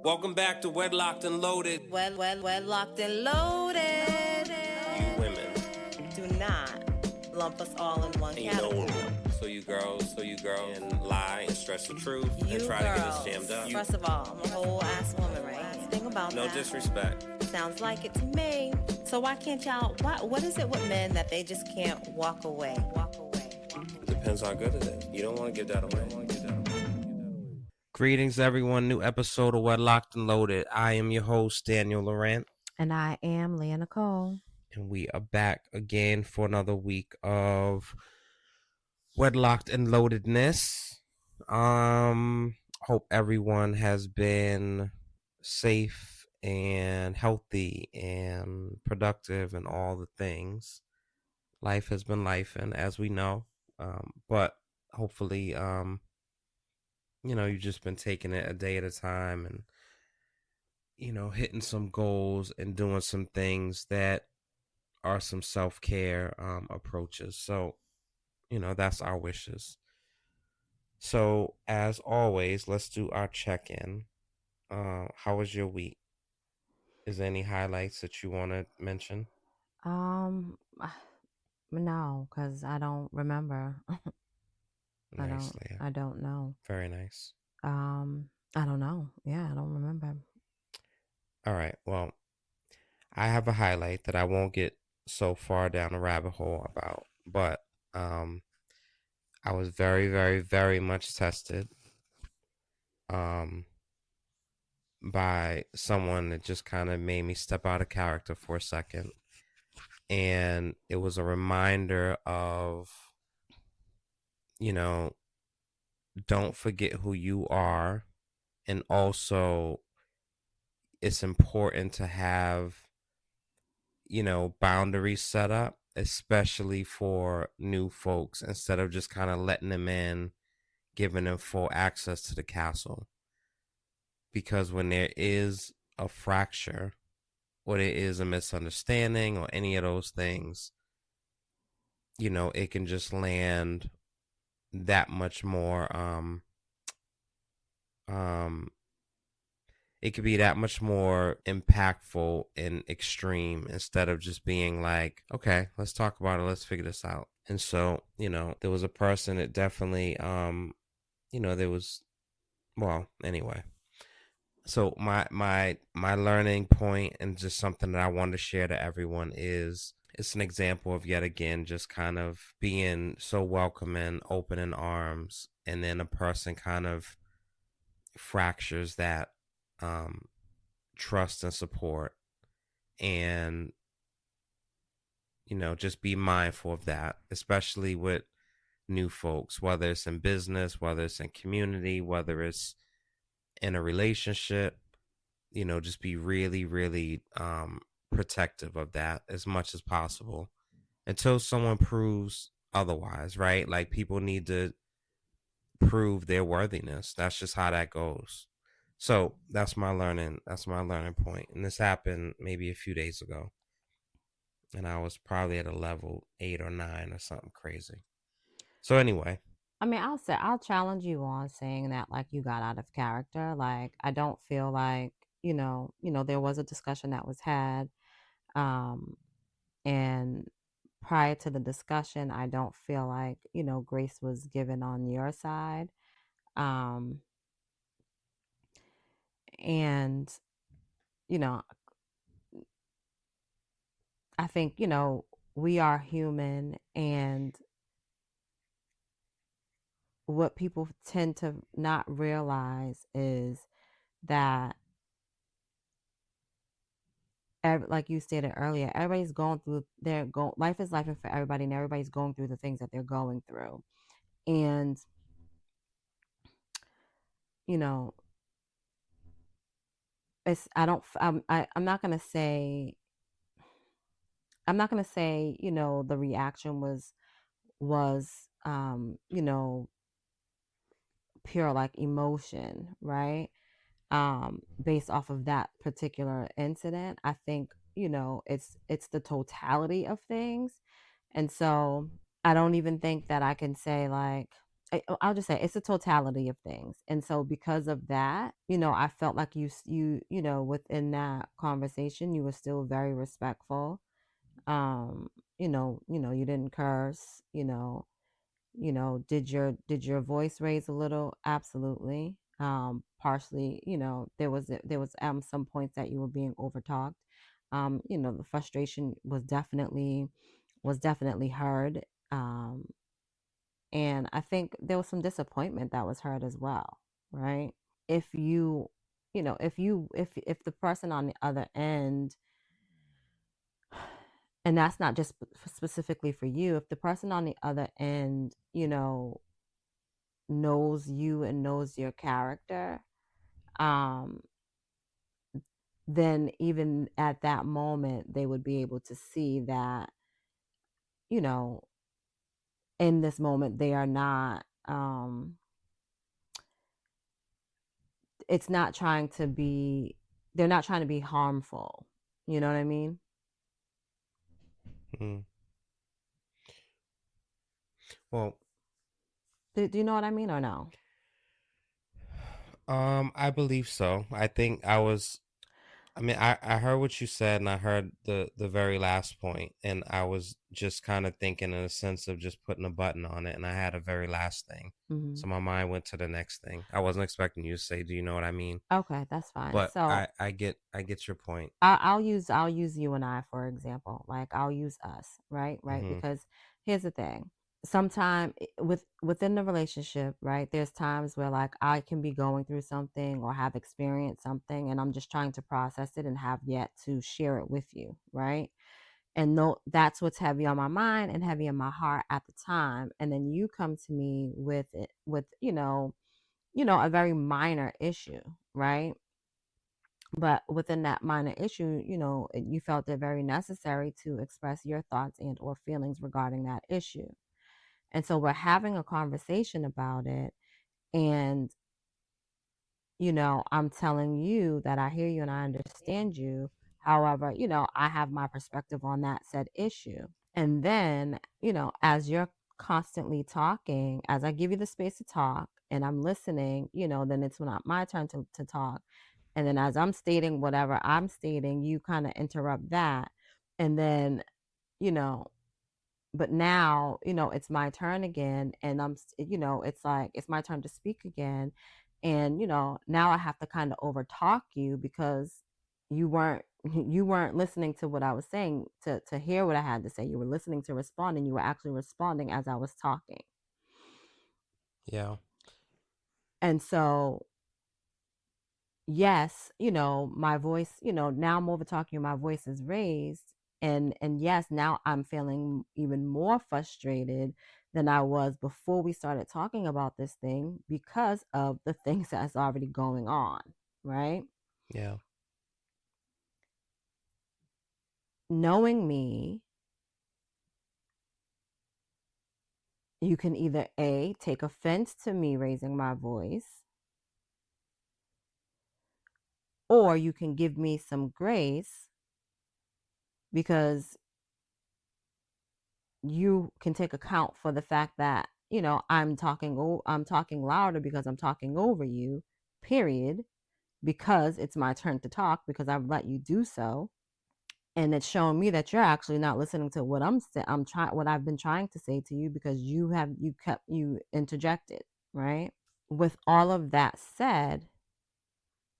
Welcome back to Wedlocked and Loaded. Wedlocked and loaded. You women. Do not lump us all in one category. So you girls, and lie and stretch the truth You and try girls, to get us jammed up. First of all, I'm a whole ass woman, right? Think about No that. disrespect. Sounds like it to me. So why can't y'all? What is it with men that they just can't walk away? Depends how good it is. You don't want to give that away. Greetings, everyone. New episode of Wedlocked and Loaded. I am your host, Daniel Laurent. And I am Leah Nicole. And we are back again for another week of Wedlocked and Loadedness. Hope everyone has been safe and healthy and productive and all the things. Life has been lifing, as we know. But hopefully, you've just been taking it a day at a time and, hitting some goals and doing some things that are some self-care approaches. So, that's our wishes. So, as always, let's do our check-in. How was your week? Is there any highlights that you want to mention? No, because I don't remember. Nice, Leah. I don't know. Very nice. I don't know. Yeah, I don't remember. All right. Well, I have a highlight that I won't get so far down a rabbit hole about, but I was very, very, very much tested by someone that just kind of made me step out of character for a second. And it was a reminder of, don't forget who you are. And also, it's important to have, boundaries set up, especially for new folks, instead of just kind of letting them in, giving them full access to the castle. Because when there is a fracture, or there is a misunderstanding, or any of those things, it can just land that much more, it could be that much more impactful and extreme, instead of just being like, okay, let's talk about it, let's figure this out. And so, there was a person that definitely, anyway. So my learning point, and just something that I wanted to share to everyone, is it's an example of, yet again, just kind of being so welcoming, open in arms, and then a person kind of fractures that trust and support. And just be mindful of that, especially with new folks, whether it's in business, whether it's in community, whether it's in a relationship. Just be really, really protective of that as much as possible, until someone proves otherwise, right? Like, people need to prove their worthiness. That's just how that goes. So that's my learning point. And this happened maybe a few days ago, and I was probably at a level 8 or 9 or something crazy. So anyway, I mean, I'll challenge you on saying that, like, you got out of character. Like, I don't feel like, there was a discussion that was had. And prior to the discussion, I don't feel like, grace was given on your side. And, I think, we are human, and what people tend to not realize is that, like you stated earlier, everybody's going through life is life for everybody, and everybody's going through the things that they're going through. And, it's, I don't, I'm not going to say, the reaction was, pure, like, emotion, right? Based off of that particular incident. I think, it's the totality of things. And so I don't even think that I can say, like, I'll just say it's a totality of things. And so because of that, I felt like within that conversation, you were still very respectful. Um, you didn't curse, did your voice raise a little? Absolutely. Partially, there was some points that you were being overtalked. The frustration was definitely heard. And I think there was some disappointment that was heard as well, right? If you, if the person on the other end, and that's not just specifically for you, if the person on the other end, knows you and knows your character, um, then even at that moment, they would be able to see that, you know, in this moment, they are not, it's not trying to be, they're not trying to be harmful. You know what I mean? Mm. Well, Do you know what I mean or no? I believe so. I think I was. I mean, I heard what you said, and I heard the very last point, and I was just kind of thinking in a sense of just putting a button on it, and I had a very last thing, Hmm. so my mind went to the next thing. I wasn't expecting you to say, "Do you know what I mean?" Okay, that's fine. But So I get your point. I'll use you and I for example. Like I'll use us, right? Right? Mm-hmm. Because here's the thing. Sometime within the relationship, right? There's times where like I can be going through something or have experienced something and I'm just trying to process it and have yet to share it with you, right? And no, that's what's heavy on my mind and heavy in my heart at the time. And then you come to me with it with, a very minor issue, right? But within that minor issue, you felt it very necessary to express your thoughts and or feelings regarding that issue. And so we're having a conversation about it. And, I'm telling you that I hear you and I understand you. However, I have my perspective on that said issue. And then, as you're constantly talking, as I give you the space to talk and I'm listening, then it's not my turn to talk. And then as I'm stating whatever I'm stating, you kind of interrupt that. And then, you know, but now, it's my turn again. And it's like, it's my turn to speak again. And, now I have to kind of over talk you because you weren't, you weren't listening to what I was saying to hear what I had to say. You were listening to respond and you were actually responding as I was talking. Yeah. And so yes, my voice, now I'm over talking, my voice is raised. And yes, now I'm feeling even more frustrated than I was before we started talking about this thing because of the things that's already going on, right? Yeah. Knowing me, you can either A, take offense to me raising my voice, or you can give me some grace because you can take account for the fact that I'm talking louder because I'm talking over you, period, because it's my turn to talk because I've let you do so, and it's showing me that you're actually not listening to what I'm trying what I've been trying to say to you because you interjected, right? With all of that said,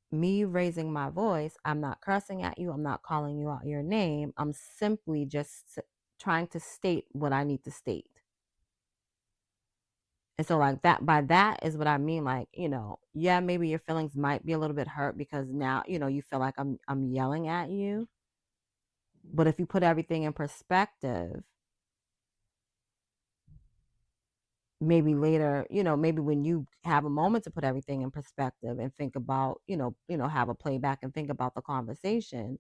me raising my voice, I'm not cursing at you, I'm not calling you out your name, I'm simply just trying to state what I need to state. And so like that by that is what I mean. Like, yeah, maybe your feelings might be a little bit hurt because now, you feel like I'm yelling at you. But if you put everything in perspective, maybe later, maybe when you have a moment to put everything in perspective and think about, have a playback and think about the conversation,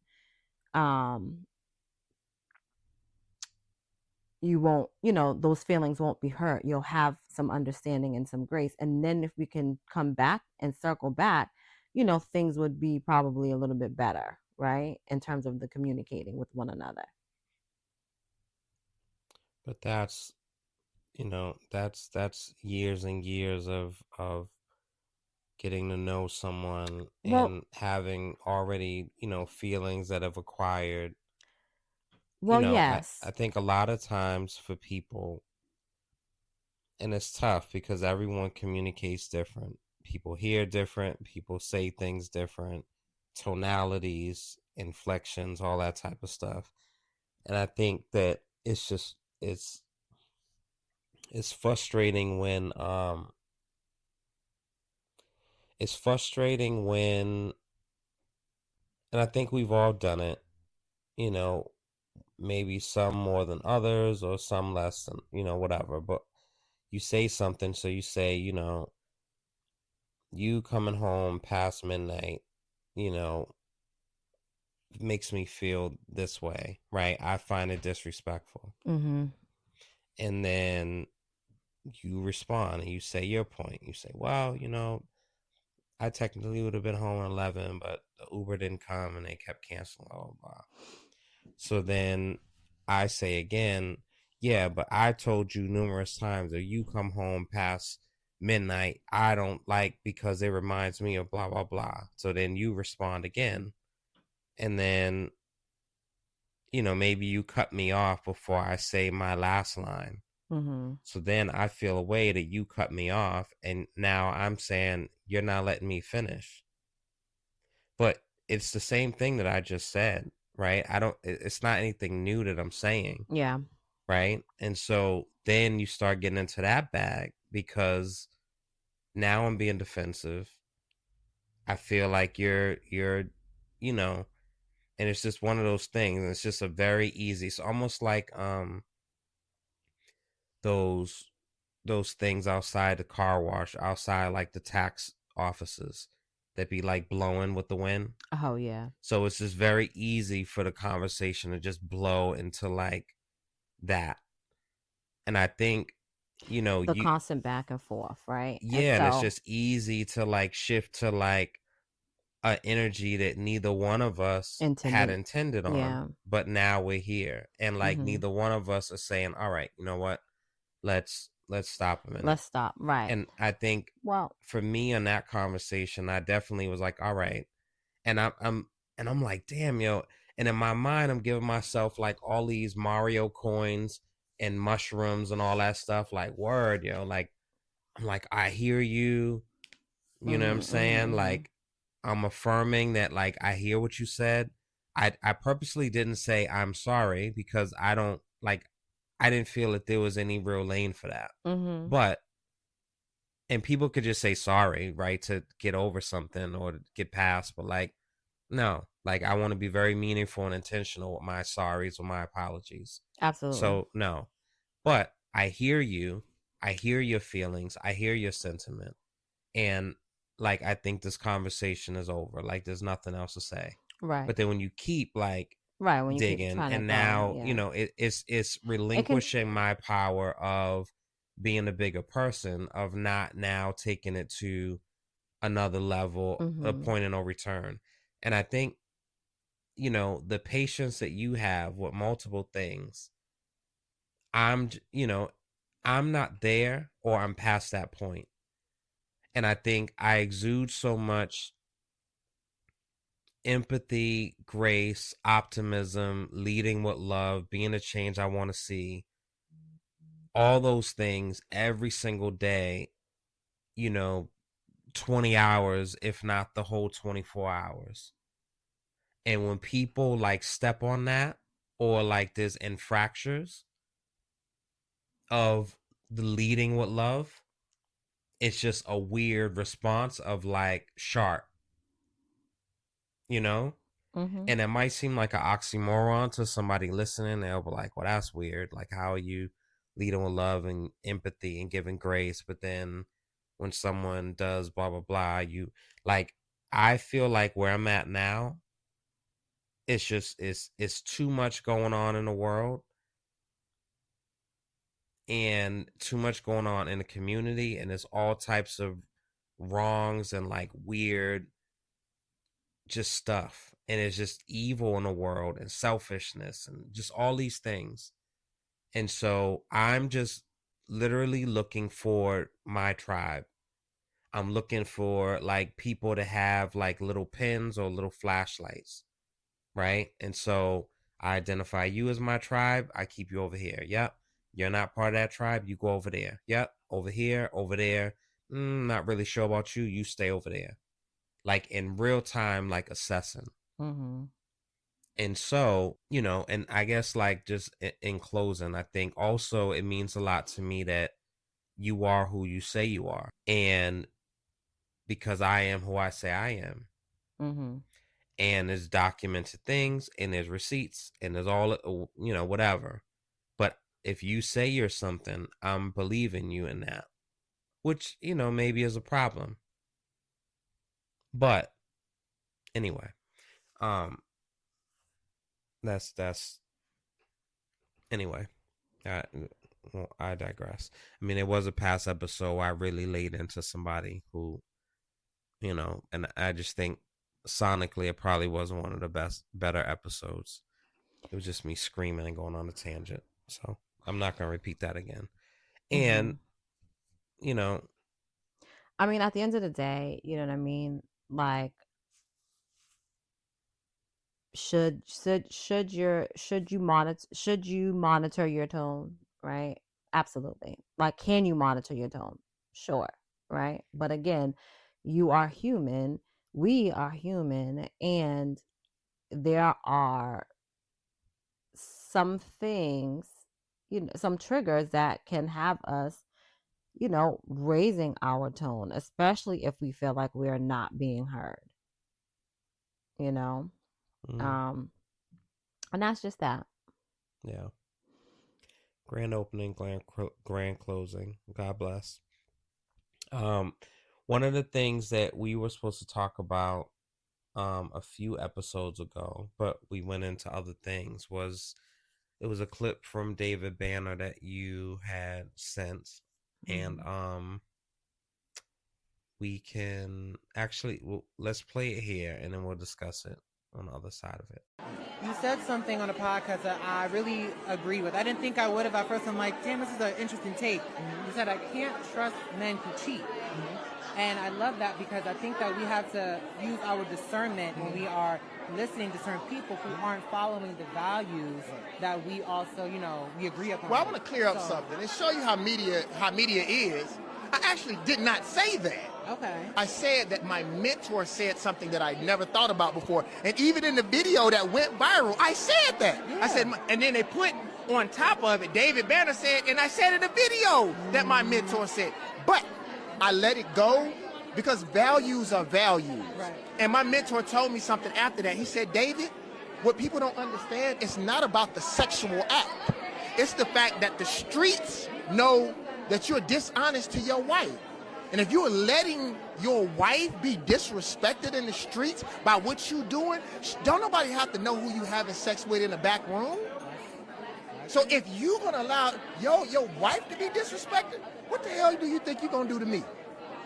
um, you won't, those feelings won't be hurt. You'll have some understanding and some grace. And then if we can come back and circle back, things would be probably a little bit better, right? In terms of the communicating with one another. But that's that's years and years of getting to know someone Well, and having already, feelings that have acquired. I yes. think a lot of times for people, and it's tough because everyone communicates different. People hear different, people say things different, tonalities, inflections, all that type of stuff. And I think that it's frustrating when it's frustrating when and I think we've all done it, you know, maybe some more than others or some less than, whatever. But you say something, so you say, you coming home past midnight, you know, makes me feel this way, right? I find it disrespectful. Mm-hmm. And then you respond and you say your point. You say, well, I technically would have been home at 11, but the Uber didn't come and they kept canceling, blah, blah, blah. So then I say again, yeah, but I told you numerous times that you come home past midnight, I don't like because it reminds me of blah, blah, blah. So then you respond again. And then, maybe you cut me off before I say my last line. Mm-hmm. So then I feel a way that you cut me off. And now I'm saying, you're not letting me finish. But it's the same thing that I just said, right? It's not anything new that I'm saying, Yeah. right? And so then you start getting into that bag because now I'm being defensive. I feel like you're, you know, and it's just one of those things. It's just a very easy, it's almost like those those things outside the car wash, outside like the tax offices that be like blowing with the wind. Oh, yeah. So it's just very easy for the conversation to just blow into like that. And I think, The you constant back and forth, right? And yeah, and it's so just easy to like shift to like a energy that neither one of us had intended. intended on, Yeah. but now we're here. And like Mm-hmm. neither one of us are saying, all right, you know what? Let's stop a minute. Let's stop. Right. And I think Well, for me in that conversation, I definitely was like, all right. And I'm like, damn, yo. And in my mind, I'm giving myself like all these Mario coins and mushrooms and all that stuff. Like, word, yo. Like, I'm like, I hear you. You know what I'm mm-hmm, saying? mm-hmm, Like, I'm affirming that, like, I hear what you said. I purposely didn't say I'm sorry because I didn't feel that there was any real lane for that. mm-hmm. But and people could just say sorry, right, to get over something or to get past. But like, no, like I want to be very meaningful and intentional with my sorries or my apologies. Absolutely. So no, but I hear you. I hear your feelings. I hear your sentiment. And like, I think this conversation is over. Like, there's nothing else to say. Right. But then when you keep like Right. When you keep digging, trying to and go, now, yeah. it's It can. relinquishing my power of being a bigger person, of not now taking it to another level, a Mm-hmm. point of no return. And I think, the patience that you have with multiple things, I'm not there, or I'm past that point. And I think I exude so much empathy, grace, optimism, leading with love, being a change I want to see, all those things every single day, you know, 20 hours, if not the whole 24 hours. And when people like step on that, or like there's infractures of the leading with love, it's just a weird response of like sharp, you know? Mm-hmm. And it might seem like an oxymoron to somebody listening. They'll be like, well, that's weird. Like, how are you leading with love and empathy and giving grace? But then when someone does blah, blah, blah, you like, I feel like where I'm at now, it's too much going on in the world and too much going on in the community. And there's all types of wrongs and like weird just stuff, and it's just evil in the world and selfishness and just all these things. And so I'm just literally looking for my tribe. I'm looking for like people to have like little pins or little flashlights, right? And so I identify you as my tribe. I keep you over here. Yep. You're not part of that tribe. You go over there. Yep. Over here, over there. Not really sure about you. You stay over there. Like in real time, like assessing. Mm-hmm. And so, and I guess like just in closing, I think also it means a lot to me that you are who you say you are. And because I am who I say I am. Mm-hmm. And there's documented things and there's receipts and there's all, whatever. But if you say you're something, I'm believing you in that, which, maybe is a problem. But anyway, um, that's anyway. I, well, I digress. I mean, it was a past episode I really laid into somebody who, and I just think sonically it probably wasn't one of the better episodes. It was just me screaming and going on a tangent. So I'm not going to repeat that again. Mm-hmm. And, you know, I mean, at the end of the day, you know what I mean? Like, should you monitor your tone, right? Absolutely. Like, can you monitor your tone? Sure, right? But again, you are human, we are human, and there are some things, some triggers that can have us, raising our tone, especially if we feel like we're not being heard, you know? mm, Um, and that's just that. yeah. Grand opening, grand closing. God bless. Um, one of the things that we were supposed to talk about a few episodes ago, but we went into other things, was it was a clip from David Banner that you had sent. And Mhm. we can actually, let's play it here and then we'll discuss it on the other side of it. You said something on a podcast that I really agree with. I didn't think I would have at first. I'm like, damn, this is an interesting take. You said, I can't trust men who cheat. And I love that because I think that we have to use our discernment when we are listening to certain people who aren't following the values that we also, we agree upon. Well, I want to clear up something and show you how media is. I actually did not say that. Okay. I said that my mentor said something that I never thought about before. And even in the video that went viral, I said that. Yeah. I said, and then they put on top of it, David Banner said, and I said in the video that my mentor said. But I let it go because values are values. Right. And my mentor told me something after that. He said, David, what people don't understand, it's not about the sexual act. It's the fact that the streets know that you're dishonest to your wife. And if you're letting your wife be disrespected in the streets by what you're doing, don't nobody have to know who you having sex with in the back room. So if you're gonna allow your wife to be disrespected, what the hell do you think you're gonna do to me?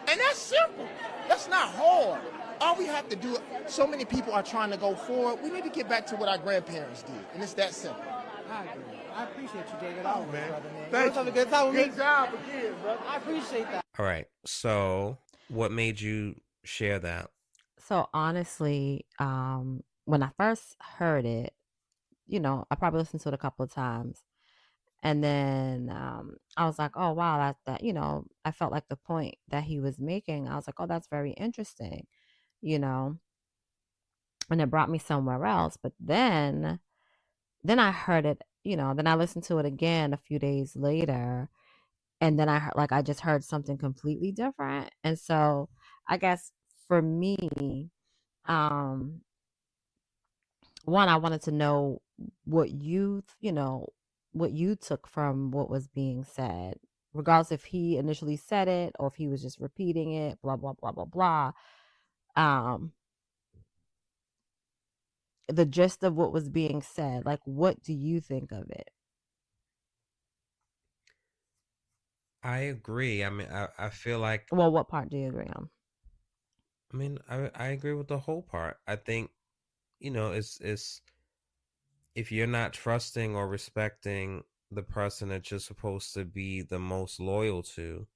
And that's simple. That's not hard. All we have to do, so many people are trying to go forward. We need to get back to what our grandparents did, and it's that simple. I agree. I appreciate you, David. Oh, man. Brother, man. Thank Have a you. good time with me. Good job again, brother. I appreciate that. All right. So, what made you share that? So honestly, when I first heard it, I probably listened to it a couple of times. And then I was like, oh, wow, I felt like the point that he was making. I was like, oh, that's very interesting, you know, and it brought me somewhere else. But then I heard it, then I listened to it again a few days later. And then I heard, like, I just heard something completely different. And so I guess for me, um, one, I wanted to know what what you took from what was being said, regardless if he initially said it or if he was just repeating it, blah, blah, blah, blah, blah. Um, the gist of what was being said, like, what do you think of it? I agree. I mean, I feel like, Well, what part do you agree on? I mean, I agree with the whole part. I think, it's if you're not trusting or respecting the person that you're supposed to be the most loyal to,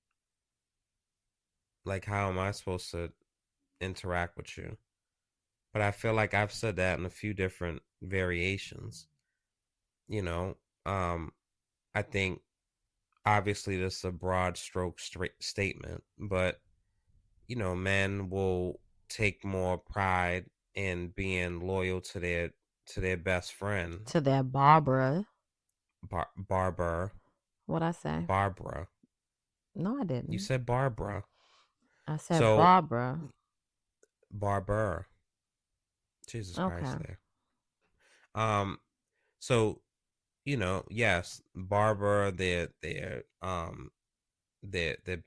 like how am I supposed to interact with you? But I feel like I've said that in a few different variations. You know, I think obviously this is a broad stroke statement, but men will take more pride in being loyal to their best friend, To their Barbara. Barbara. What I say? Barbara. No, I You didn't. said Barbara. I said So Barbara. Barber. Jesus Okay. Christ there. Um so yes, Barbara, their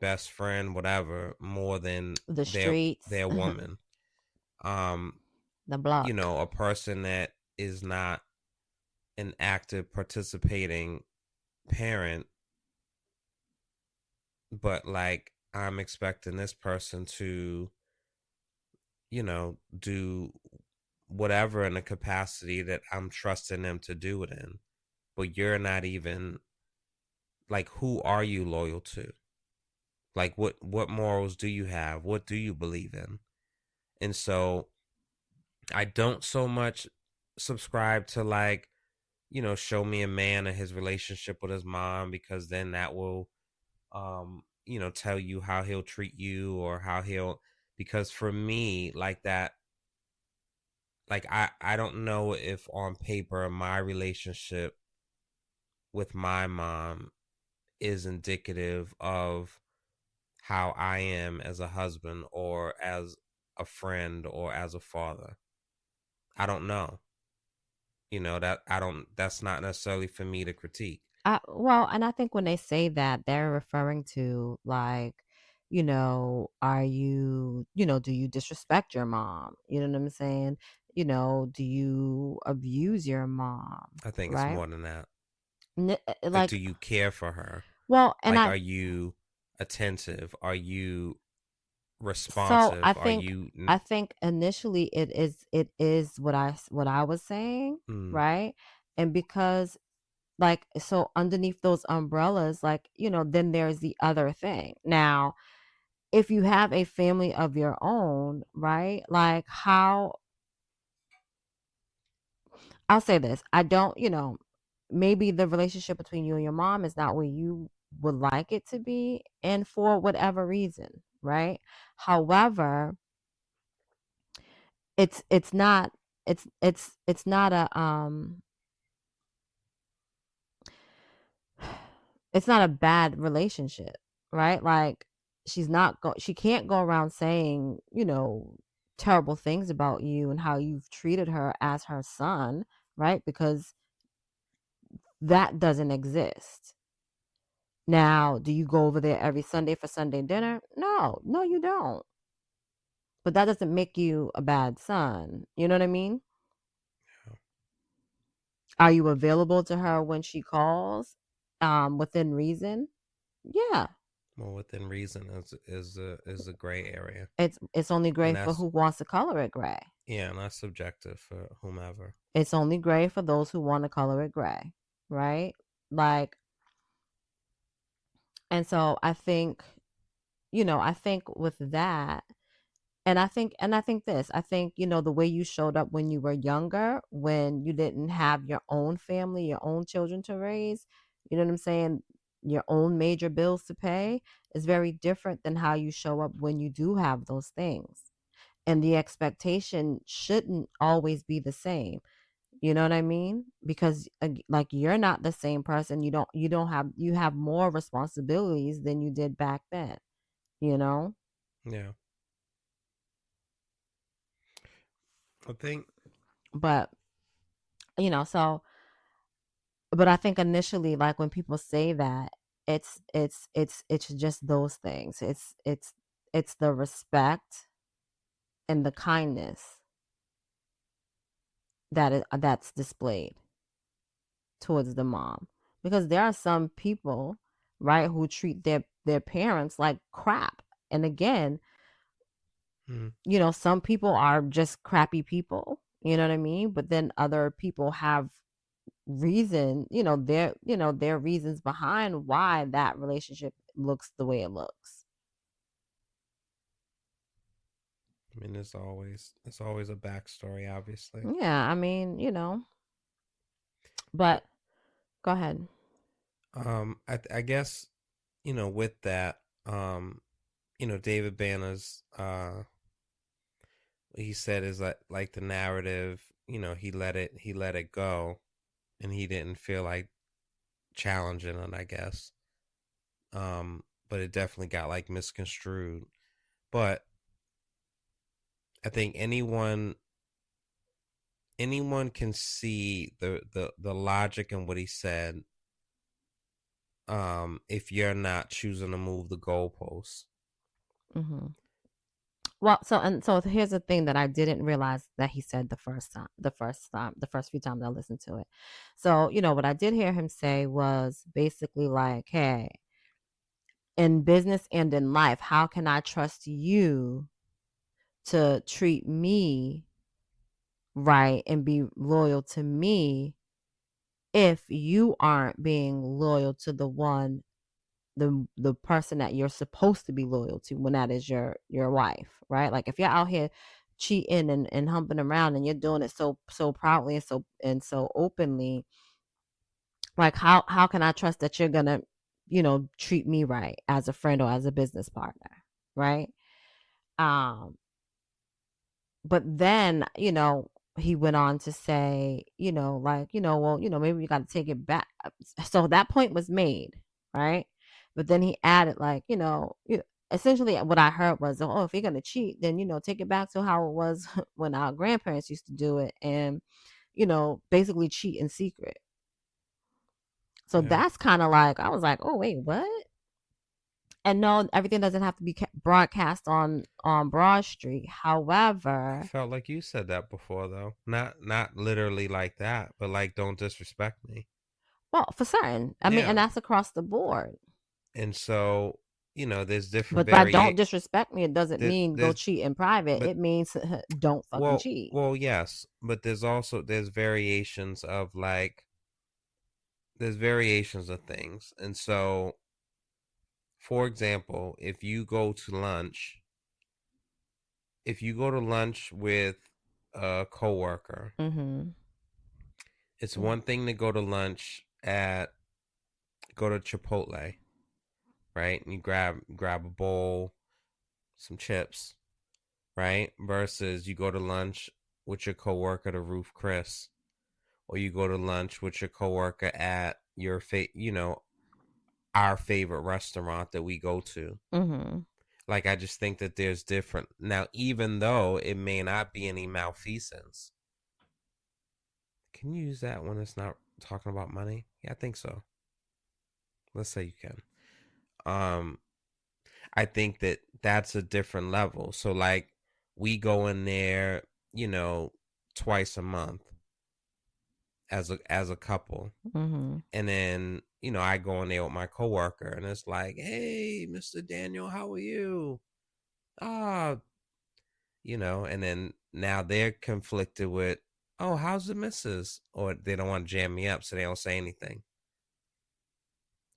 best friend, whatever, more than The their streets, their woman. Um, the block. a person that is not an active participating parent, but like I'm expecting this person to, do whatever in the capacity that I'm trusting them to do it in. But you're not even like, who are you loyal to? Like what morals do you have? What do you believe in? And so I don't so much subscribe to, like, show me a man and his relationship with his mom, because then that will tell you how he'll treat you, or how he'll, because for me, like that, like I don't know if on paper my relationship with my mom is indicative of how I am as a husband, or as a friend, or as a father. I don't know. That I don't that's not necessarily for me to critique. Well, and I think when they say that, they're referring to like, are you, do you disrespect your mom? You know what I'm saying? Do you abuse your mom? I think it's Right? more than that. Like, Like, do you care for her? well, and Like, are you attentive? Are you so responsive? Are you I think initially it is what I was saying, mm, right? And because, like, so underneath those umbrellas, like, then there's the other thing. Now, if you have a family of your own, right? Like, how, I'll say this. I don't, maybe the relationship between you and your mom is not where you would like it to be, and for whatever reason, right? However, it's not it's not a it's not a bad relationship, right? Like, she can't go around saying, terrible things about you and how you've treated her as her son, right? Because that doesn't exist. Now, do you go over there every Sunday for Sunday dinner? No, no, you don't. But that doesn't make you a bad son. You know what I mean? Are you available to her when she calls, within reason? Yeah. more within reason, is a gray area, It's only gray and for that's who wants to color it gray. yeah, and that's subjective for whomever. It's only gray for those who want to color it gray, right? Like, and so I think with that, and I think this, I think, the way you showed up when you were younger, when you didn't have your own family, your own children to raise, you know what I'm saying? Your own major bills to pay is very different than how you show up when you do have those things. And the expectation shouldn't always be the same. You know what I mean? Because, like, you're not the same person. You have more responsibilities than you did back then, you know? Yeah, I think. But, so, but I think initially, like, when people say that, it's just those things. It's the respect and the kindness that's displayed towards the mom, because there are some people, right, who treat their parents like crap. And again, Mm, some people are just crappy people, you know what I mean? But then other people have reason, their reasons behind why that relationship looks the way it looks. I mean, there's always a backstory, obviously. Yeah, I mean, but go ahead. I guess, with that, David Banner's what he said is like the narrative, he let it go, and he didn't feel like challenging it, I guess. But it definitely got like misconstrued. But I think anyone can see the logic in what he said, if you're not choosing to move the goalposts. Mm-hmm. Well, so here's the thing that I didn't realize that he said the first few times I listened to it. So, what I did hear him say was basically like, hey, in business and in life, how can I trust you to treat me right and be loyal to me if you aren't being loyal to the person that you're supposed to be loyal to, when that is your wife, right? Like if you're out here cheating and humping around and you're doing it so proudly and so openly, like how can I trust that you're gonna treat me right as a friend or as a business partner, right? um but then he went on to say, well, maybe we got to take it back. So that point was made, right? But then he added, like, essentially what I heard was, oh, if you're gonna cheat, then take it back to how it was when our grandparents used to do it, and basically cheat in secret. So Yeah. that's kind of like, I was like, oh wait, what? And no, everything doesn't have to be broadcast on Broad Street. I However, felt like you said that before, though. Not literally like that, but like, don't disrespect me. well, for certain, I mean, Yeah. and that's across the board. And so, there's different But by don't disrespect me, it doesn't mean go there's cheat in private. but It means don't fucking cheat. well, yes, but there's variations of like, there's variations of things. And so, for example, if you go to lunch with a coworker, Mm-hmm. it's one thing to go to Chipotle, right? And you grab a bowl, some chips, right? Versus you go to lunch with your coworker to Roof Chris, or you go to lunch with your coworker at our favorite restaurant that we go to. Mm-hmm. Like, I just think that there's different. Now, even though it may not be any malfeasance, can you use that when it's not talking about money? Yeah, I think so. Let's say you can. I think that that's a different level. So like, we go in there, twice a month as a couple. Mm-hmm. And then, I go in there with my coworker, and it's like, hey, Mr. Daniel, how are you? Ah, and then now they're conflicted with, oh, how's the missus? Or they don't want to jam me up, so they don't say anything.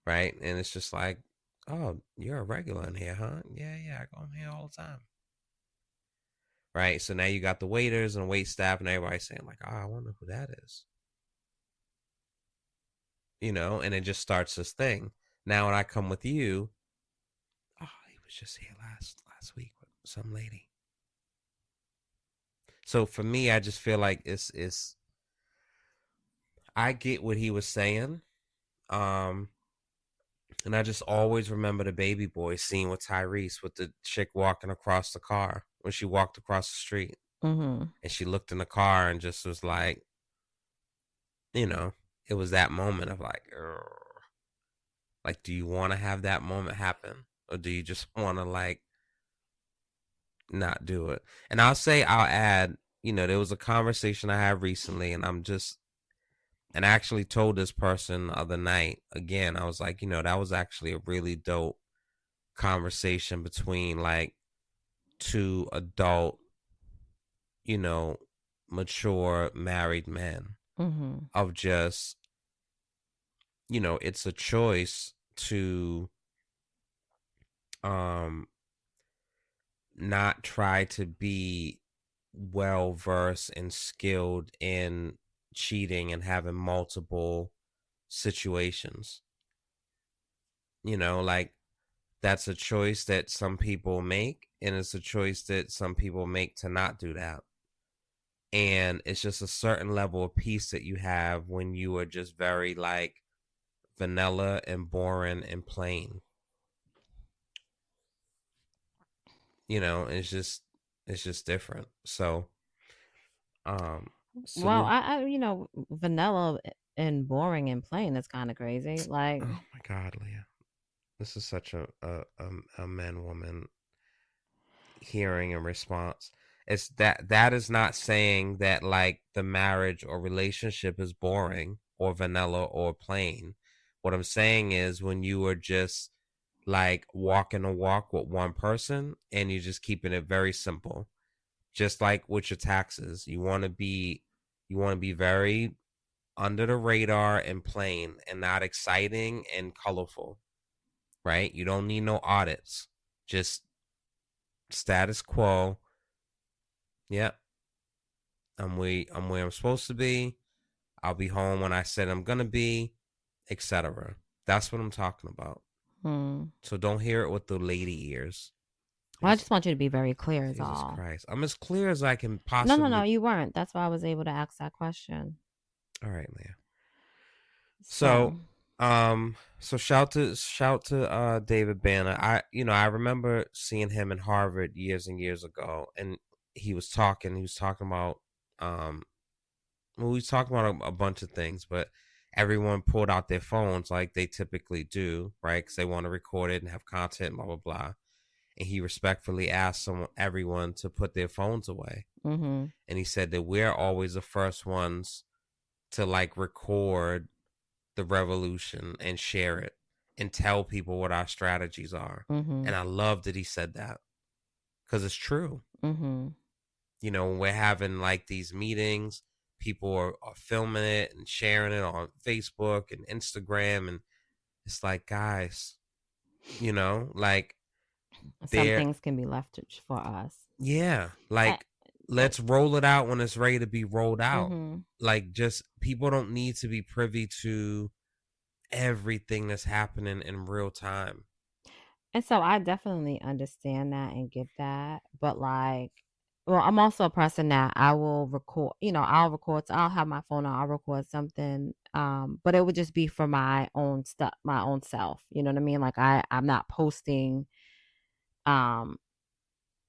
Right? And it's just like, oh, you're a regular in here, huh? Yeah, I go in here all the time. Right? So now you got the waiters and wait staff and everybody saying like, oh, I wonder who that is. And it just starts this thing. Now when I come with you, oh, he was just here last week with some lady. So for me, I just feel like it's I get what he was saying. And I just always remember the Baby Boy scene with Tyrese, with the chick walking across the car, when she walked across the street. Mm-hmm. And she looked in the car and just was like, it was that moment of like, ugh. Like, do you want to have that moment happen? Or do you just want to like not do it? And I'll add, there was a conversation I had recently, and I actually told this person the other night, again, I was like, that was actually a really dope conversation between like two adult, mature married men, Mm-hmm. of just it's a choice to um not try to be well versed and skilled in cheating and having multiple situations. Like, that's a choice that some people make, and it's a choice that some people make to not do that. And it's just a certain level of peace that you have when you are just very like vanilla and boring and plain. It's just different. So so Well, I vanilla and boring and plain is kind of crazy. Like, oh my God, Leah, this is such a man woman hearing and response. It's that is not saying that like the marriage or relationship is boring or vanilla or plain. What I'm saying is when you are just like walking a walk with one person and you're just keeping it very simple. Just like with your taxes, you want to be very under the radar and plain and not exciting and colorful, right? You don't need no audits. Just status quo. Yep. I'm where I'm supposed to be. I'll be home when I said I'm gonna be, etc. That's what I'm talking about. hmm. So don't hear it with the lady ears. Well, I just want you to be very clear, is Jesus all. Christ. I'm as clear as I can No, possibly. you weren't. That's why I was able to ask that question. All right, Leah. So, So shout to David Banner. I remember seeing him in Harvard years and years ago, and he was talking about um well, we was talking about a bunch of things, but everyone pulled out their phones like they typically do, right? Because they want to record it and have content, blah blah blah. And he respectfully asked everyone to put their phones away, mm-hmm, and he said that we're always the first ones to like record the revolution and share it and tell people what our strategies are. mm-hmm, And I love that he said that because it's true. mm-hmm. When we're having like these meetings, people are filming it and sharing it on Facebook and Instagram. And it's like, guys, like Some they're, things can be left for us. yeah, I, like let's roll it out when it's ready to be rolled out. mm-hmm. Like, just people don't need to be privy to everything that's happening in real time. And so I definitely understand that and get that. But like, well, I'm also a person that I will record, I'll record, so I'll have my phone on, I'll record something. But it would just be for my own stuff, my own self. You know what I mean? Like I'm not posting, um,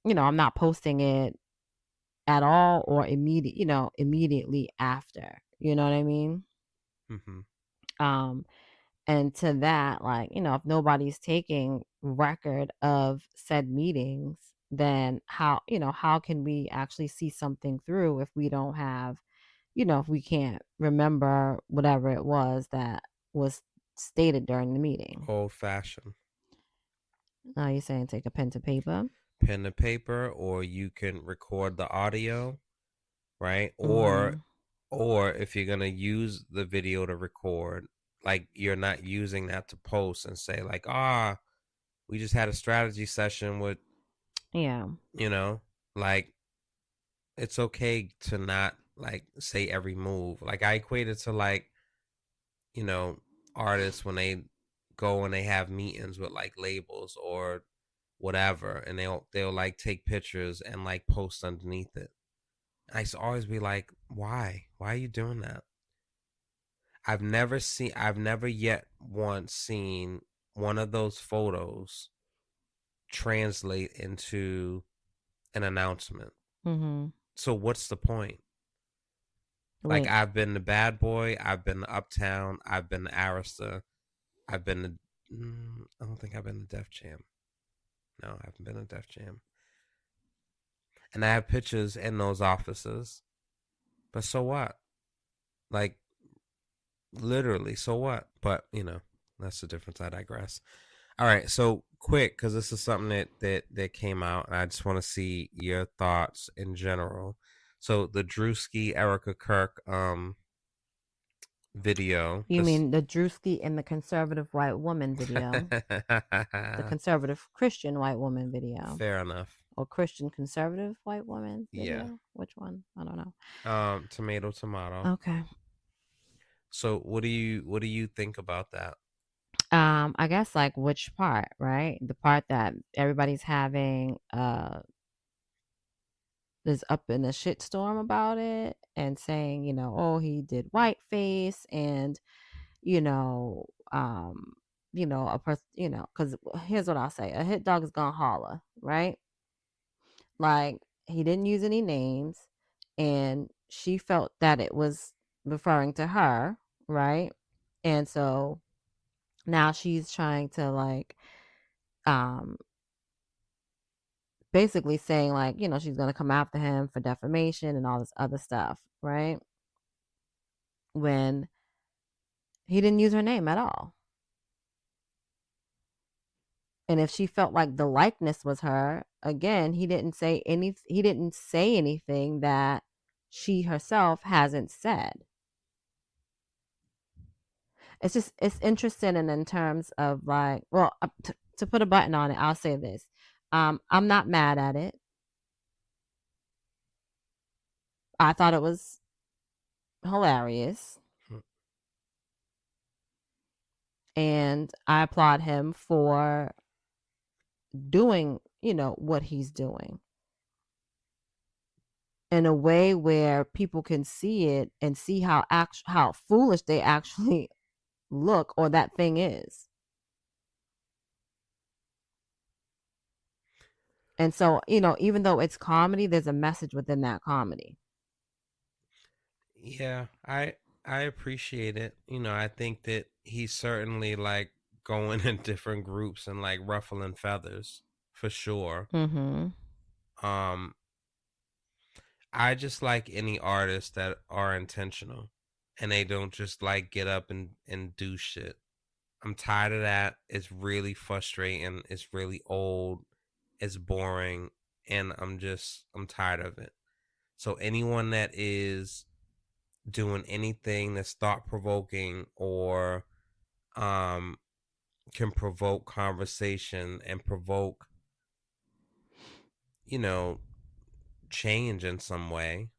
I'm not posting it at all or immediately after. You know what I mean? Mm-hmm. Um, And to that, like, if nobody's taking record of said meetings, then how can we actually see something through if we don't have, if we can't remember whatever it was that was stated during the meeting? Old fashioned. Now you're saying take a pen to paper? Pen to paper, or you can record the audio, right? Mm-hmm. Or if you're gonna use the video to record, like you're not using that to post and say like, we just had a strategy session with, Yeah. like, it's okay to not like say every move. Like, I equate it to like, you know, artists when they go and they have meetings with like labels or whatever, and they'll like take pictures and like post underneath it. I used to always be like, why are you doing that? I've never yet once seen one of those photos translate into an announcement. Mm-hmm. So what's the point? Like, Wait. I've been to Bad Boy, I've been to Uptown, I've been to Arista, I've been to I don't think I've been to Def Jam. No, I haven't been to Def Jam. And I have pictures in those offices. But so what? Like, literally, so what? But, that's the difference. I digress. All right, so quick, because this is something that came out, and I just want to see your thoughts in general. So the Drewski Erica Kirk video. You mean the Drewski and the conservative white woman video? The conservative Christian white woman video? Fair enough. Or Christian conservative white woman video? Yeah. Which one? I don't know. Tomato. Okay. So what do you think about that? I guess like which part, right? The part that everybody's having is up in a shitstorm about it and saying, oh, he did whiteface and, you know, a person, because here's what I'll say: a hit dog is gonna holler, right? Like he didn't use any names, and she felt that it was referring to her, right? And so now she's trying to like um basically saying like, she's going to come after him for defamation and all this other stuff, right? When he didn't use her name at all. And if she felt like the likeness was her, again, he didn't say anything that she herself hasn't said. It's interesting, and in terms of like, well, to put a button on it, I'll say this. I'm not mad at it. I thought it was hilarious. And I applaud him for doing, what he's doing in a way where people can see it and see how foolish they actually look or that thing is. And so, even though it's comedy, there's a message within that comedy. Yeah, I appreciate it. I think that he's certainly like going in different groups and like ruffling feathers for sure. Mm-hmm. I just like any artists that are intentional and they don't just like get up and do shit. I'm tired of that. It's really frustrating. It's really old. It's boring. And I'm tired of it. So anyone that is doing anything that's thought provoking or can provoke conversation and provoke, change in some way,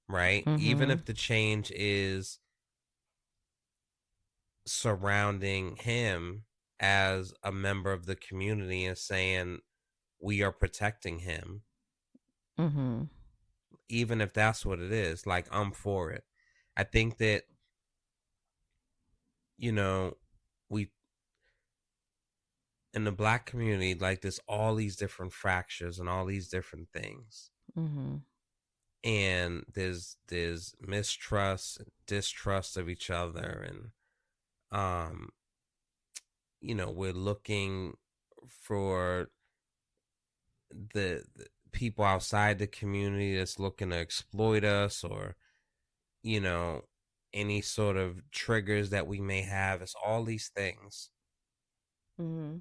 right? Mm-hmm. Even if the change is surrounding him as a member of the community and saying we are protecting him. Mm-hmm. Even if that's what it is, like I'm for it. I think that we in the Black community, like there's all these different fractures and all these different things. Mm-hmm. And there's mistrust, distrust of each other, and we're looking for the people outside the community that's looking to exploit us, or any sort of triggers that we may have. It's all these things. Mm-hmm.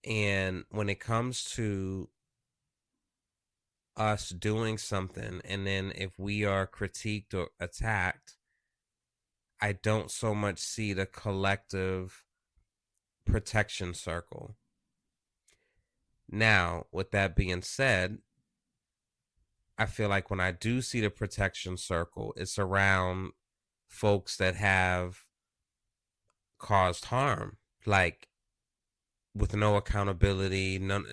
And when it comes to us doing something, and then if we are critiqued or attacked, I don't so much see the collective protection circle. Now, with that being said, I feel like when I do see the protection circle, it's around folks that have caused harm, like with no accountability. None.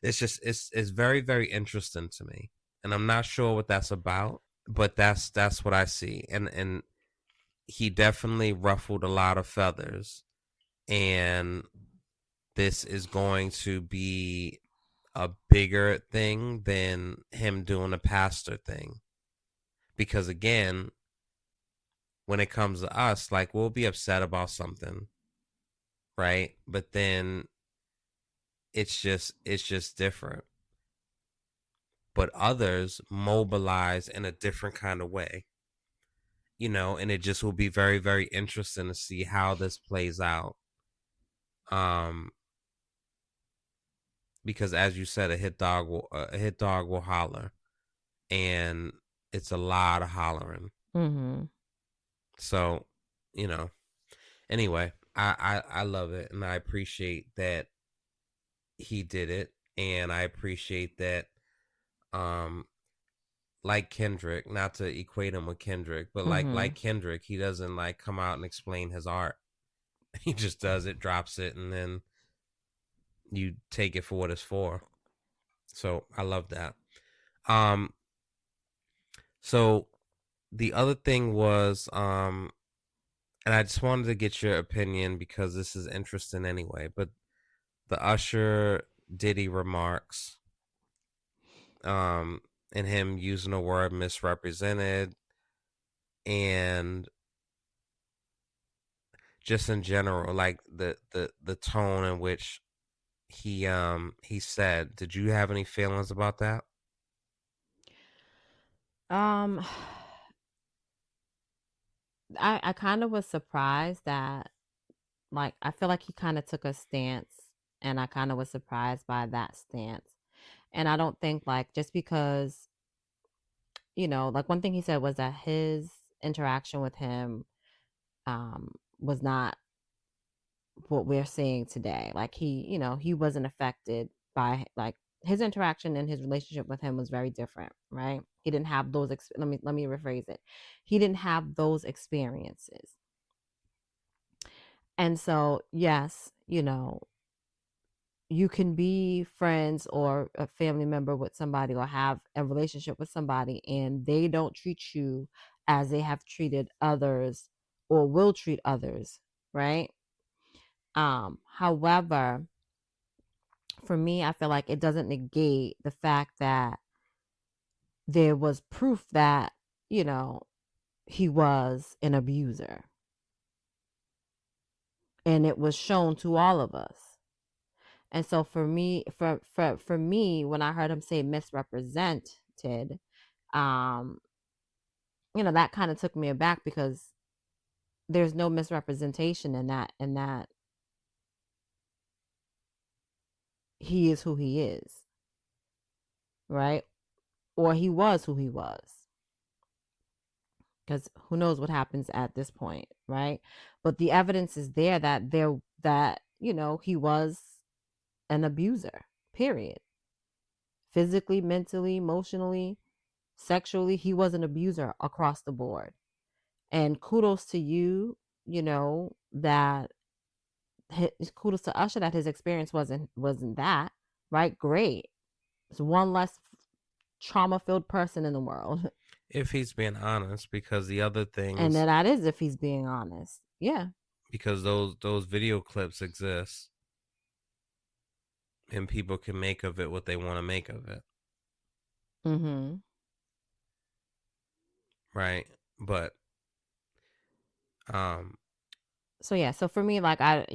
It's very, very interesting to me, and I'm not sure what that's about, but that's what I see. And he definitely ruffled a lot of feathers, and this is going to be a bigger thing than him doing a pastor thing. Because again, when it comes to us, like we'll be upset about something, right? But then it's just different. But others mobilize in a different kind of way. And it just will be very, very interesting to see how this plays out. Because as you said, a hit dog will holler, and it's a lot of hollering. Mhm. So, you know, anyway, I love it, and I appreciate that he did it, and I appreciate that, um, like Kendrick, not to equate him with Kendrick, but like Mhm. Kendrick, he doesn't like come out and explain his art. He just does it, drops it, and then you take it for what it's for. So I love that. Um, so the other thing was, and I just wanted to get your opinion because this is interesting anyway, but the Usher Diddy remarks, um, and him using the word misrepresented, and just in general, like the tone in which he said. Did you have any feelings about that? Um, I kind of was surprised that, like, I feel like he kind of took a stance, and I kind of was surprised by that stance. And I don't think, like, just because, like, one thing he said was that his interaction with him was not what we're seeing today. Like, he wasn't affected by, like, his interaction and his relationship with him was very different, right? He didn't have those let me rephrase it. He didn't have those experiences. And so, yes, you can be friends or a family member with somebody or have a relationship with somebody, and they don't treat you as they have treated others or will treat others, right? However, for me, I feel like it doesn't negate the fact that there was proof that, you know, he was an abuser, and it was shown to all of us. And so for me, for me, when I heard him say misrepresented, um, that kind of took me aback, because there's no misrepresentation in that he is who he is, right? Or he was who he was. Because who knows what happens at this point, right? But the evidence is there that he was an abuser, period. Physically, mentally, emotionally, sexually, he was an abuser across the board. And kudos to you, that kudos to Usher that his experience wasn't that, right? Great. It's one less trauma filled person in the world. If he's being honest, because the other And things, then that is if he's being honest. Yeah. because those video clips exist, and people can make of it what they want to make of it, Mm-hmm. right? But um, So yeah, so for me, like, I,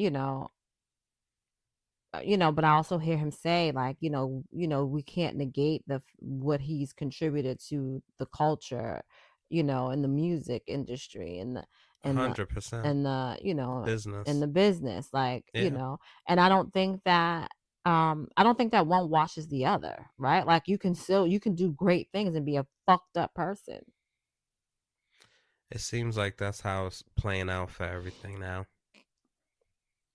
but I also hear him say, like, we can't negate what he's contributed to the culture, in the music industry, and the and the 100% and the in business. the business, like, Yeah, and I don't think that one washes the other, right? Like, you can do great things and be a fucked up person. it seems like that's how it's playing out for everything now.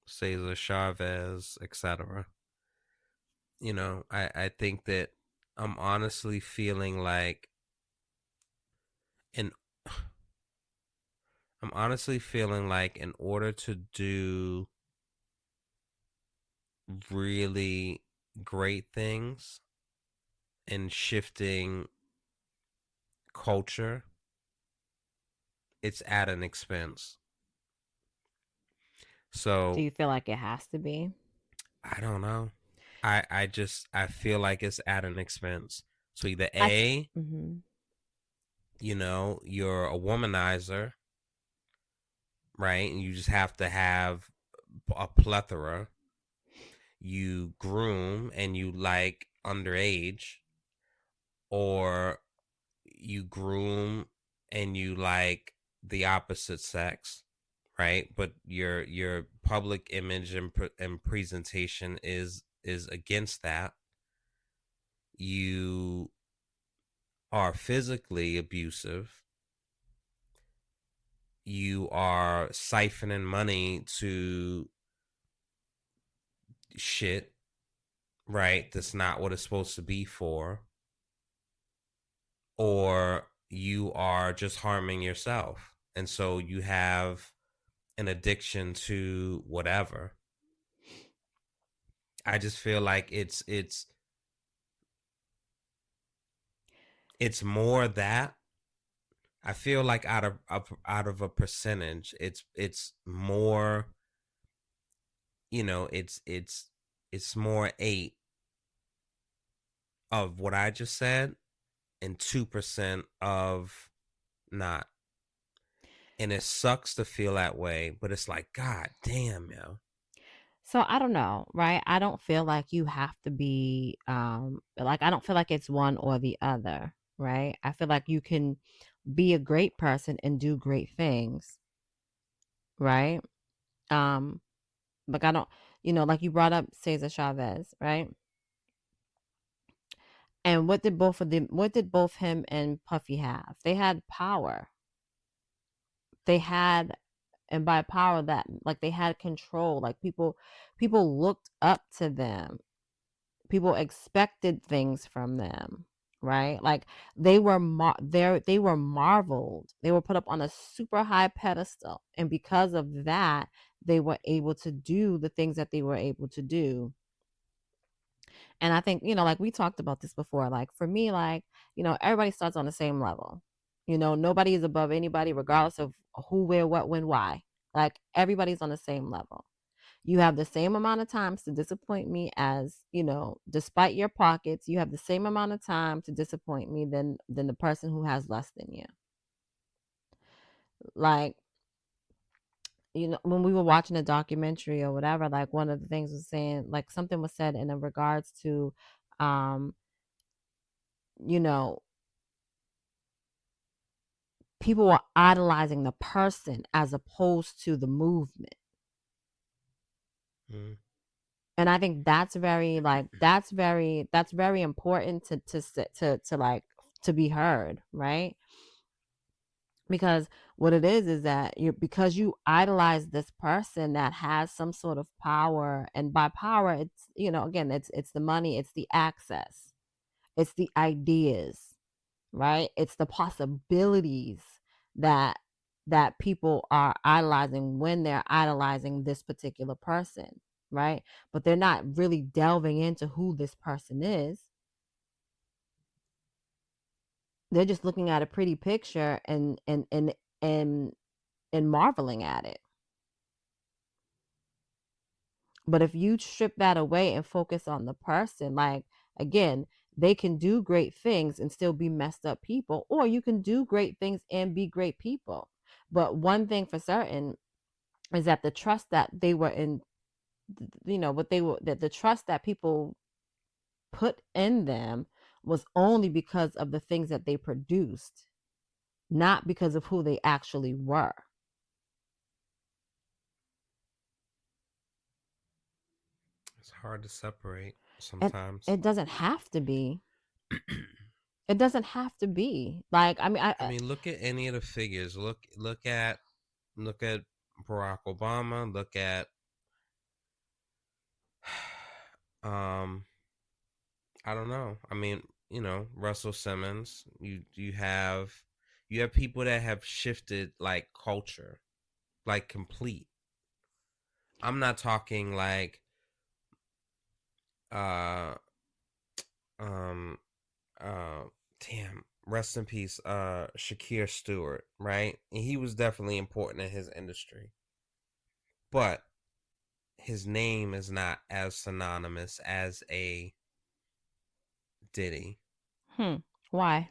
Cesar Chavez, etc. I think that I'm honestly feeling like, in I'm honestly feeling like in order to do really great things in shifting culture, it's at an expense. Do So you feel like it has to be? I don't know. I feel like it's at an expense. So either I th- A, mm-hmm. you're a womanizer, right? And you just have to have a plethora. You groom and you like underage, or you groom and you like the opposite sex, right? But your public image and presentation is against that. You are physically abusive, you are siphoning money to shit, right? That's not what it's supposed to be for, or you are just harming yourself. And so you have an addiction to whatever. I just feel like it's more that I feel like out of a percentage, it's more, you know, it's more 8 of what I just said and 2% of not. And it sucks to feel that way, but it's like, God damn, yo. So I don't know, right? I don't feel like you have to be like I don't feel like it's one or the other, right? I feel like you can be a great person and do great things, right? Um like I don't, like you brought up Cesar Chavez, right? And what did both him and Puffy have? They had power. They had, and by power, that like they had control. Like people looked up to them. People expected things from them, right? Like they were marveled. They were put up on a super high pedestal, and because of that, they were able to do the things that they were able to do. And I think, like we talked about this before, like for me, like, everybody starts on the same level. Nobody is above anybody, regardless of who, where, what, when, why. Like everybody's on the same level. You have the same amount of times to disappoint me as, despite your pockets, you have the same amount of time to disappoint me than the person who has less than you. Like, when we were watching a documentary or whatever, like one of the things was saying, like something was said in regards to, um, you know, people were idolizing the person as opposed to the movement. Mm. And I think that's very like that's very important to like to be heard, right? Because what it is that because you idolize this person that has some sort of power, and by power it's, again, it's the money, it's the access, it's the ideas, right? It's the possibilities that people are idolizing when they're idolizing this particular person, right? But they're not really delving into who this person is. They're just looking at a pretty picture and and marveling at it. But if you strip that away and focus on the person, like, again, they can do great things and still be messed up people, or you can do great things and be great people. But one thing for certain is that the trust that they were in, what they were, that the trust that people put in them was only because of the things that they produced, not because of who they actually were. It's hard to separate And sometimes. it doesn't have to be. It doesn't have to be. Like, I mean, I mean, look at any of the figures. Look at Barack Obama. Look at um I don't know. I mean, Russell Simmons. You have people that have shifted like culture, like complete. I'm not talking like uh um uh damn, rest in peace, Shakir Stewart, right? And he was definitely important in his industry. But his name is not as synonymous as a Diddy. why?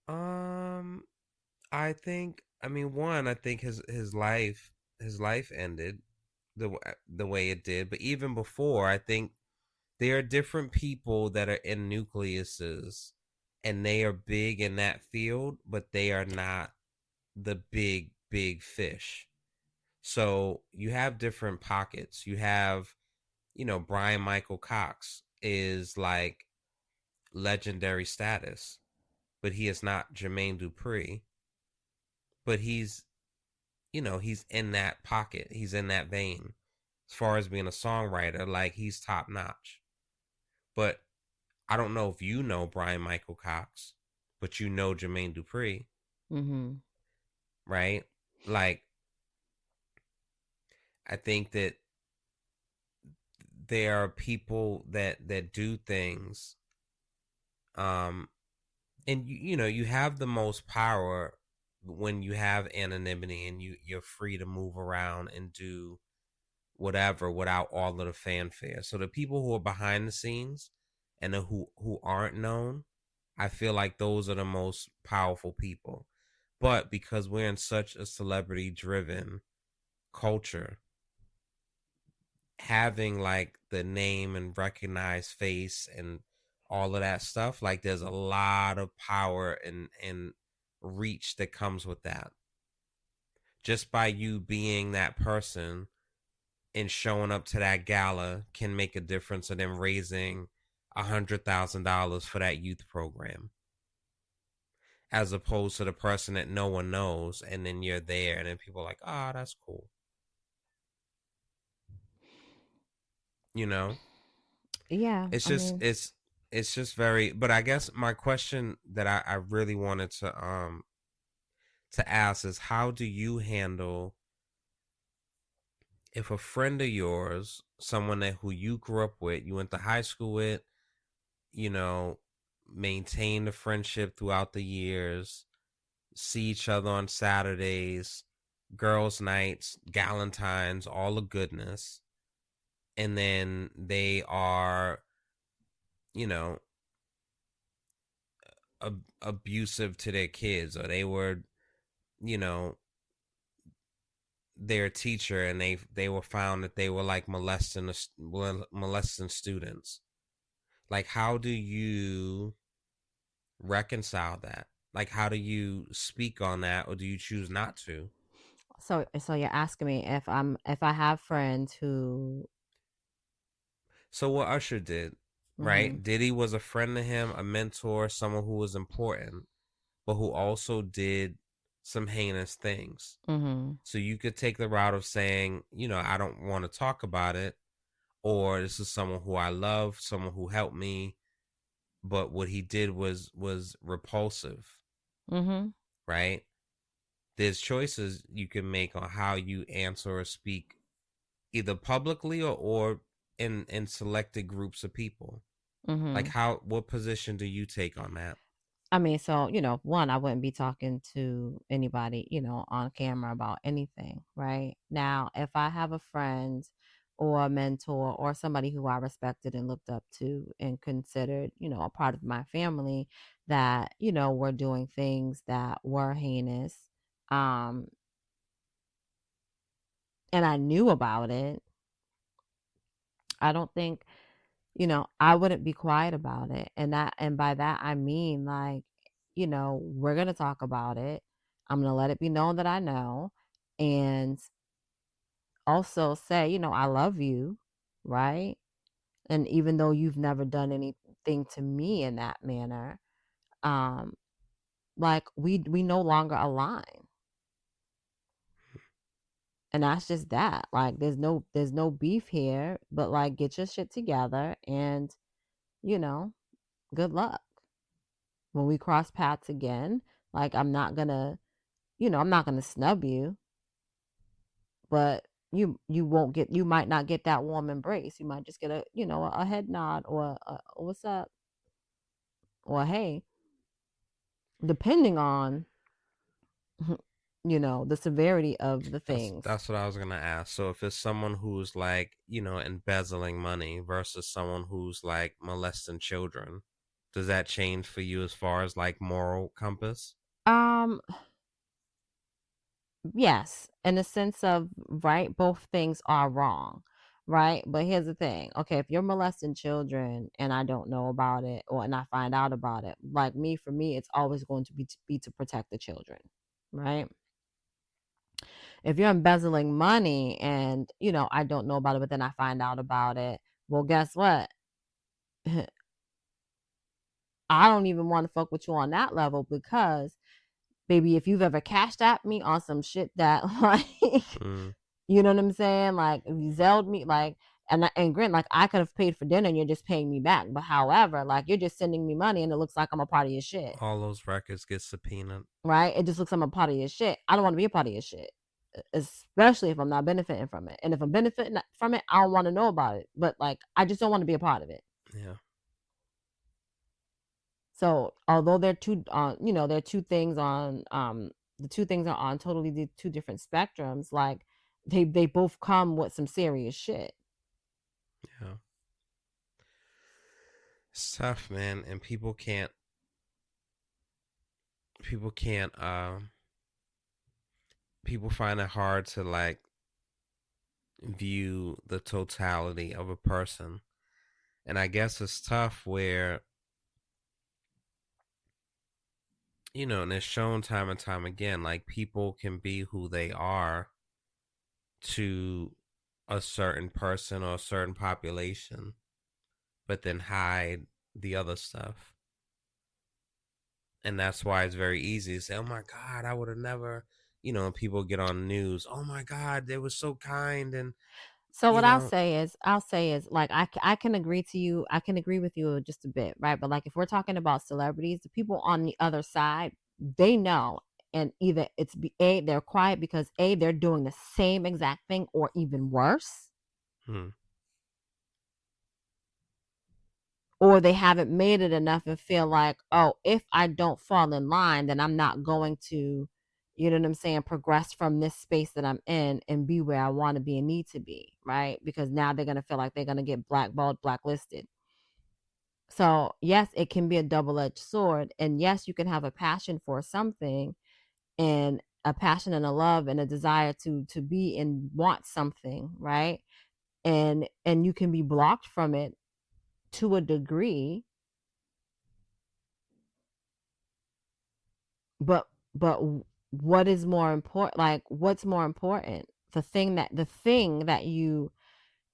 Um, I mean, one, I think his life ended the way it did, but even before, I think there are different people that are in nucleuses, and they are big in that field, but they are not the big fish. So you have different pockets. You have, Brian Michael Cox is like legendary status. but he is not Jermaine Dupri. But he's, he's in that pocket. He's in that vein. As far as being a songwriter, like, he's top notch. But I don't know if you know Brian Michael Cox, but you know Jermaine Dupri, Mm-hmm. right? Like, I think that there are people that do things, and you have the most power when you have anonymity and you're free to move around and do whatever without all of the fanfare. So the people who are behind the scenes and who aren't known, I feel like those are the most powerful people. But because we're in such a celebrity driven culture, having like the name and recognized face and all of that stuff, like, there's a lot of power and reach that comes with that. Just by you being that person and showing up to that gala can make a difference in them raising $100,000 for that youth program, as opposed to the person that no one knows, and then you're there and then people are like, oh, that's cool. Yeah, It's I just mean, it's just very, but I guess my question that I really wanted to ask is, how do you handle if a friend of yours, someone that who you grew up with, you went to high school with, you know, maintain the friendship throughout the years, see each other on Saturdays, girls' nights, Galentine's, all the goodness, and then they are, you know, abusive to their kids, or they were, you know, their teacher, and they were found that they were like molesting students. Like, how do you reconcile that? Like, how do you speak on that, or do you choose not to? so you're asking me if I have friends who. So what Usher did, Mm-hmm. right? Diddy was a friend to him, a mentor, someone who was important, but who also did some heinous things. Mm-hmm. So you could take the route of saying, I don't want to talk about it, or this is someone who I love, someone who helped me, but what he did was repulsive, Mm-hmm. right? There's choices you can make on how you answer or speak, either publicly or in selected groups of people. Mm-hmm. Like, what position do you take on that? I mean, so, one, I wouldn't be talking to anybody, on camera about anything, right? Now, if I have a friend or a mentor or somebody who I respected and looked up to and considered, a part of my family that, were doing things that were heinous, um, and I knew about it, I don't think, I wouldn't be quiet about it. And by that I mean, like, we're going to talk about it. I'm going to let it be known that I know, and also say, I love you, right? And even though you've never done anything to me in that manner, um like, we no longer align. And that's just that. Like, there's no beef here, but, like, get your shit together, and, you know, good luck. When we cross paths again, like, I'm not gonna snub you, but you won't get you might not get that warm embrace. You might just get a head nod, or a what's up, or hey, depending on the severity of the things. That's what I was gonna ask. So if it's someone who's like, embezzling money versus someone who's like molesting children, does that change for you as far as like moral compass? Um, yes, in the sense of, right, both things are wrong, right? But here's the thing. Okay, if you're molesting children and I don't know about it, and I find out about it, like, for me, it's always going to be to protect the children, right? If you're embezzling money and, I don't know about it, but then I find out about it, well, guess what? I don't even want to fuck with you on that level because, baby, if you've ever cashed at me on some shit that like, you know what I'm saying? Like, if you zelled me, like, and granted, like, I could have paid for dinner and you're just paying me back. But however, like, you're just sending me money and it looks like I'm a part of your shit. All those records get subpoenaed. Right? It just looks like I'm a part of your shit. I don't want to be a part of your shit, especially if I'm not benefiting from it. And if I'm benefiting from it, I don't want to know about it. But, like, I just don't want to be a part of it. Yeah. So, although they're two, they're two things on, the two things are on totally two different spectrums. Like, they both come with some serious shit. Yeah. It's tough, man, and people can't people find it hard to like view the totality of a person. And I guess it's tough where, and it's shown time and time again, like people can be who they are to a certain person or a certain population, but then hide the other stuff. And that's why it's very easy to say, oh my God, I would have never, people get on the news, oh my God, they were so kind. And, so what I'll say is like, I can agree to you. I can agree with you just a bit, right? But like, if we're talking about celebrities, the people on the other side, they know. And either it's they're quiet because they're doing the same exact thing or even worse. Or they haven't made it enough and feel like, oh, if I don't fall in line, then I'm not going to, you know what I'm saying, progress from this space that I'm in and be where I want to be and need to be, right? Because now they're going to feel like they're going to get blackballed, blacklisted. So, yes, it can be a double-edged sword. And yes, you can have a passion for something and a passion and a love and a desire to be and want something, right? And you can be blocked from it to a degree. But what is more important? Like, what's more important? The thing that you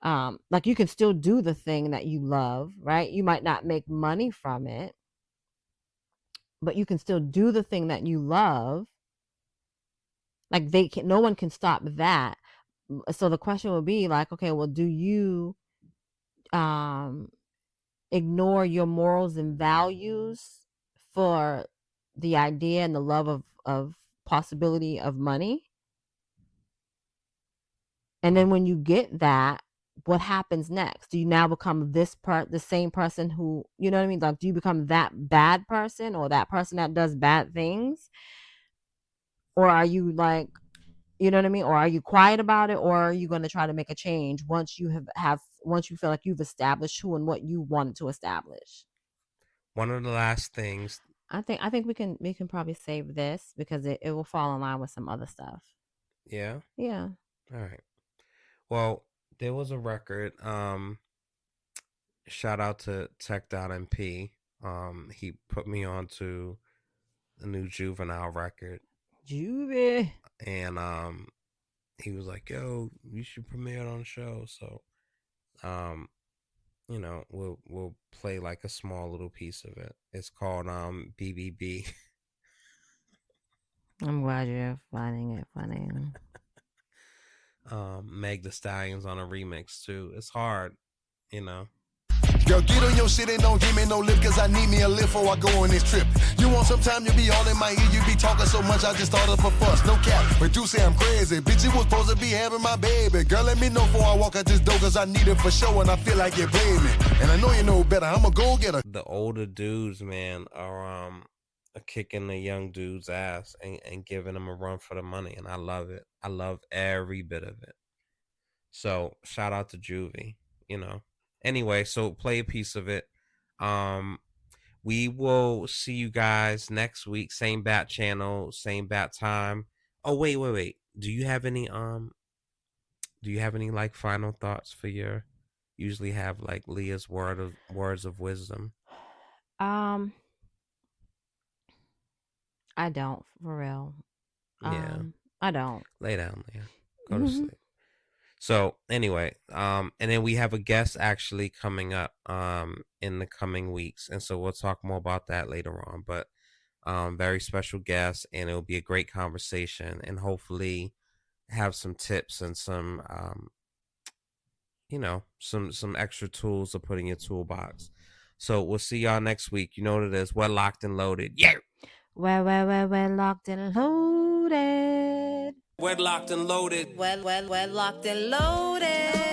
like, you can still do the thing that you love, right? You might not make money from it, but you can still do the thing that you love. Like, no one can stop that. So the question would be like, okay, well, do you ignore your morals and values for the idea and the love of possibility of money? And then when you get that, what happens next? Do you now become the same person who, you know what I mean? Like, do you become that bad person or that person that does bad things? Or are you like, you know what I mean? Or are you quiet about it? Or are you going to try to make a change once you once you feel like you've established who and what you wanted to establish? One of the last things, I think we can probably save this because it will fall in line with some other stuff. Yeah. Yeah. All right. Well, there was a record. Shout out to Tech.MP. He put me on to the new Juvenile record. Juvie. And he was like, yo, you should premiere it on the show. So we'll play like a small little piece of it. It's called BBB. I'm glad you're finding it funny. Meg the Stallion's on a remix too. It's hard, Girl, get on your shit and don't give me no lip, cause I need me a lift before I go on this trip. You want some time, you be all in my ear, you be talking so much, I just start up a fuss, no cap. But you say I'm crazy, bitch, you was supposed to be having my baby. Girl, let me know before I walk out this door, cause I need it for sure, and I feel like you played me. And I know you know better, I'm a go-getter. The older dudes, man, are kicking the young dudes' ass and giving them a run for the money, and I love it. I love every bit of it. So, shout out to Juvie, Anyway, so play a piece of it. We will see you guys next week. Same bat channel, same bat time. Oh, wait. Do you have any like final thoughts for your? Usually have like Leah's words of wisdom. I don't, for real. Yeah. I don't. Lay down, Leah. Go to sleep. So anyway, and then we have a guest actually coming up in the coming weeks, and so we'll talk more about that later on. But very special guest, and it'll be a great conversation, and hopefully have some tips and some some extra tools to put in your toolbox. So we'll see y'all next week. You know what it is. We're locked and loaded. Yeah. We're locked and loaded. We're locked and loaded. We're locked and loaded.